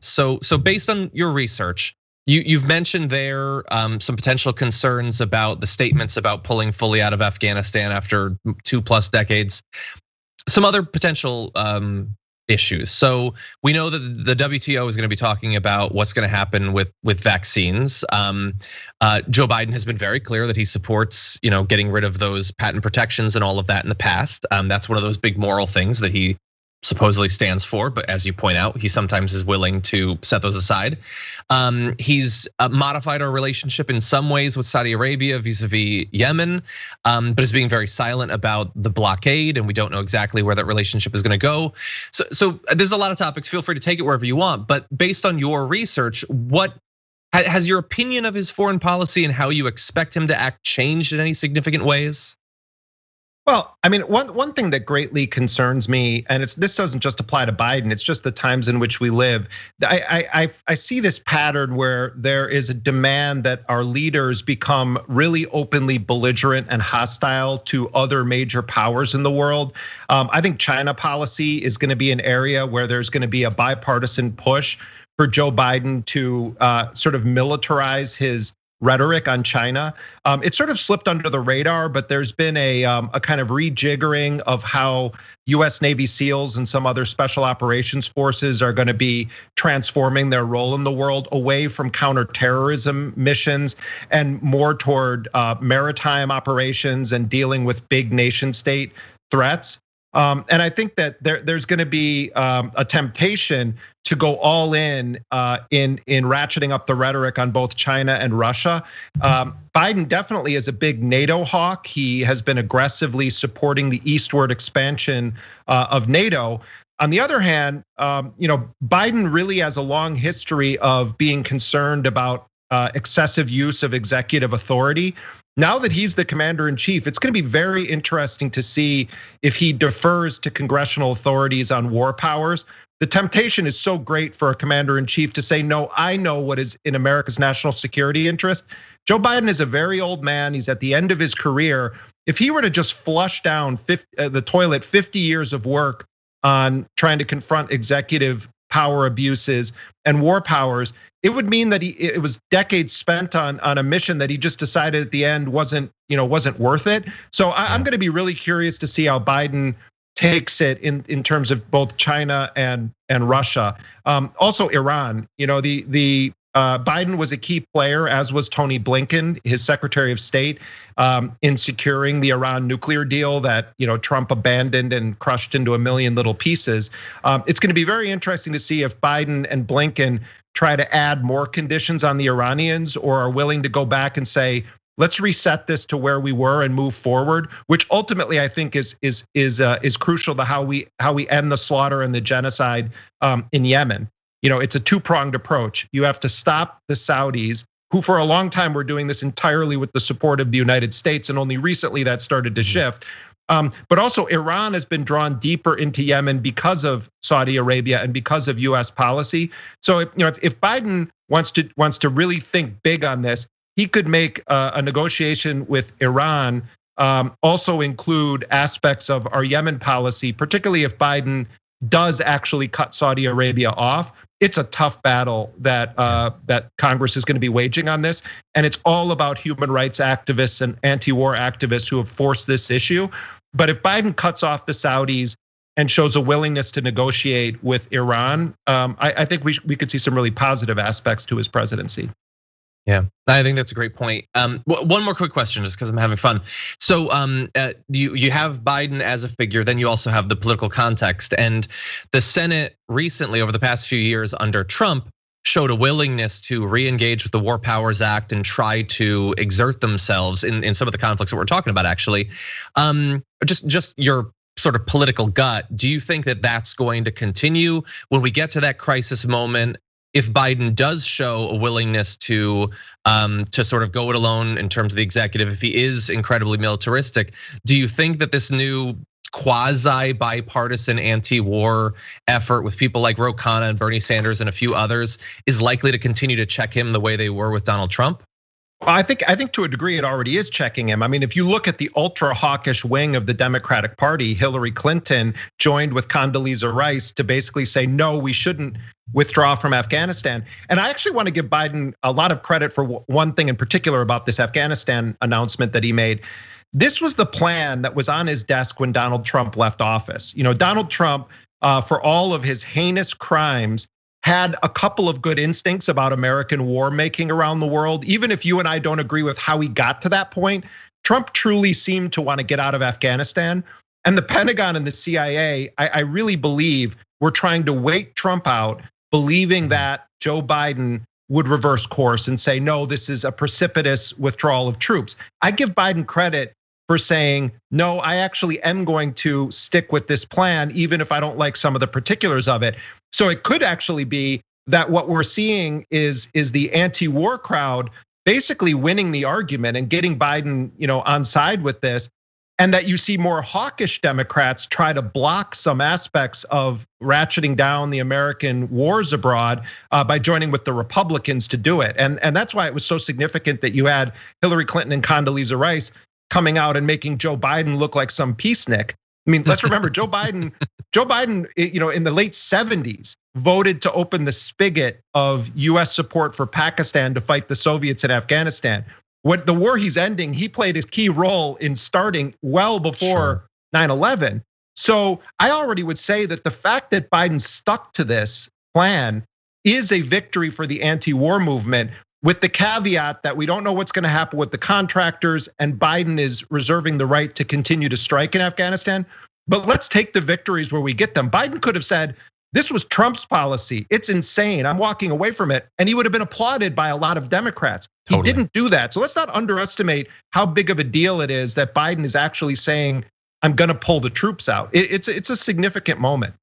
So based on your research, you've mentioned there some potential concerns about the statements about pulling fully out of Afghanistan after 2+ decades. Some other potential issues. So we know that the WTO is going to be talking about what's going to happen with vaccines. Joe Biden has been very clear that he supports, getting rid of those patent protections and all of that in the past. That's one of those big moral things that he supposedly stands for, but as you point out, he sometimes is willing to set those aside. He's modified our relationship in some ways with Saudi Arabia vis-a-vis Yemen, but is being very silent about the blockade, and we don't know exactly where that relationship is going to go. So there's a lot of topics. Feel free to take it wherever you want, but based on your research, what has your opinion of his foreign policy and how you expect him to act changed in any significant ways? Well, I mean, one thing that greatly concerns me, and this doesn't just apply to Biden, it's just the times in which we live. I see this pattern where there is a demand that our leaders become really openly belligerent and hostile to other major powers in the world. I think China policy is going to be an area where there's going to be a bipartisan push for Joe Biden to sort of militarize his rhetoric on China. It sort of slipped under the radar, but there's been a kind of rejiggering of how US Navy SEALs and some other special operations forces are going to be transforming their role in the world away from counterterrorism missions and more toward maritime operations and dealing with big nation state threats. And I think that there's going to be a temptation to go all in ratcheting up the rhetoric on both China and Russia. Biden definitely is a big NATO hawk. He has been aggressively supporting the eastward expansion of NATO. On the other hand, Biden really has a long history of being concerned about excessive use of executive authority. Now that he's the commander in chief, it's going to be very interesting to see if he defers to congressional authorities on war powers. The temptation is so great for a commander in chief to say, no, I know what is in America's national security interest. Joe Biden is a very old man. He's at the end of his career. If he were to just flush down the toilet 50 years of work on trying to confront executive power abuses and war powers, it would mean that it was decades spent on a mission that he just decided at the end wasn't worth it. So I'm going to be really curious to see how Biden takes it in terms of both China and Russia. Also Iran, Biden was a key player, as was Tony Blinken, his Secretary of State, in securing the Iran nuclear deal that Trump abandoned and crushed into a million little pieces. It's going to be very interesting to see if Biden and Blinken try to add more conditions on the Iranians or are willing to go back and say, let's reset this to where we were and move forward, which ultimately I think is crucial to how we end the slaughter and the genocide in Yemen. It's a two-pronged approach. You have to stop the Saudis, who for a long time were doing this entirely with the support of the United States, and only recently that started to shift. But also Iran has been drawn deeper into Yemen because of Saudi Arabia and because of US policy. So if Biden wants to really think big on this, he could make a negotiation with Iran also include aspects of our Yemen policy, particularly if Biden does actually cut Saudi Arabia off. It's a tough battle that Congress is going to be waging on this, and it's all about human rights activists and anti-war activists who have forced this issue. But if Biden cuts off the Saudis and shows a willingness to negotiate with Iran, I think we could see some really positive aspects to his presidency. Yeah, I think that's a great point. One more quick question, just because I'm having fun. So you have Biden as a figure, then you also have the political context, and the Senate recently, over the past few years under Trump, showed a willingness to re-engage with the War Powers Act and try to exert themselves in some of the conflicts that we're talking about. Actually, just your sort of political gut. Do you think that that's going to continue when we get to that crisis moment? If Biden does show a willingness to sort of go it alone in terms of the executive, if he is incredibly militaristic, do you think that this new quasi bipartisan anti-war effort with people like Ro Khanna and Bernie Sanders and a few others is likely to continue to check him the way they were with Donald Trump? I think to a degree it already is checking him. I mean, if you look at the ultra hawkish wing of the Democratic Party, Hillary Clinton joined with Condoleezza Rice to basically say, no, we shouldn't withdraw from Afghanistan. And I actually want to give Biden a lot of credit for one thing in particular about this Afghanistan announcement that he made. This was the plan that was on his desk when Donald Trump left office. Donald Trump, for all of his heinous crimes, had a couple of good instincts about American war making around the world. Even if you and I don't agree with how he got to that point, Trump truly seemed to want to get out of Afghanistan. And the Pentagon and the CIA, I really believe, were trying to wait Trump out, believing that Joe Biden would reverse course and say, no, this is a precipitous withdrawal of troops. I give Biden credit for saying, no, I actually am going to stick with this plan, even if I don't like some of the particulars of it. So it could actually be that what we're seeing is the anti-war crowd basically winning the argument and getting Biden, on side with this, and that you see more hawkish Democrats try to block some aspects of ratcheting down the American wars abroad by joining with the Republicans to do it. And that's why it was so significant that you had Hillary Clinton and Condoleezza Rice coming out and making Joe Biden look like some peacenik. I mean, let's remember Joe Biden, in the late 70s voted to open the spigot of US support for Pakistan to fight the Soviets in Afghanistan. What the war he's ending, he played his key role in starting well before 9/11. So I already would say that the fact that Biden stuck to this plan is a victory for the anti-war movement, with the caveat that we don't know what's going to happen with the contractors, and Biden is reserving the right to continue to strike in Afghanistan. But let's take the victories where we get them. Biden could have said, this was Trump's policy. It's insane. I'm walking away from it. And he would have been applauded by a lot of Democrats. He didn't do that. So let's not underestimate how big of a deal it is that Biden is actually saying, I'm going to pull the troops out. It's a significant moment.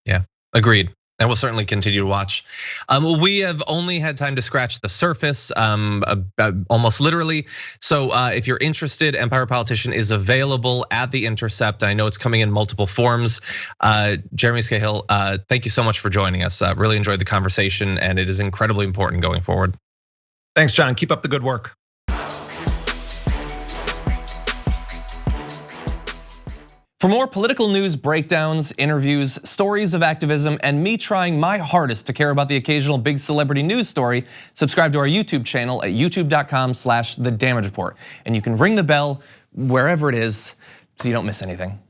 Yeah, agreed. And we'll certainly continue to watch. We have only had time to scratch the surface, almost literally. So if you're interested, Empire Politician is available at The Intercept. I know it's coming in multiple forms. Jeremy Scahill, thank you so much for joining us. Really enjoyed the conversation, and it is incredibly important going forward. Thanks, John. Keep up the good work. For more political news breakdowns, interviews, stories of activism, and me trying my hardest to care about the occasional big celebrity news story, subscribe to our YouTube channel at youtube.com/The Damage Report. And you can ring the bell wherever it is so you don't miss anything.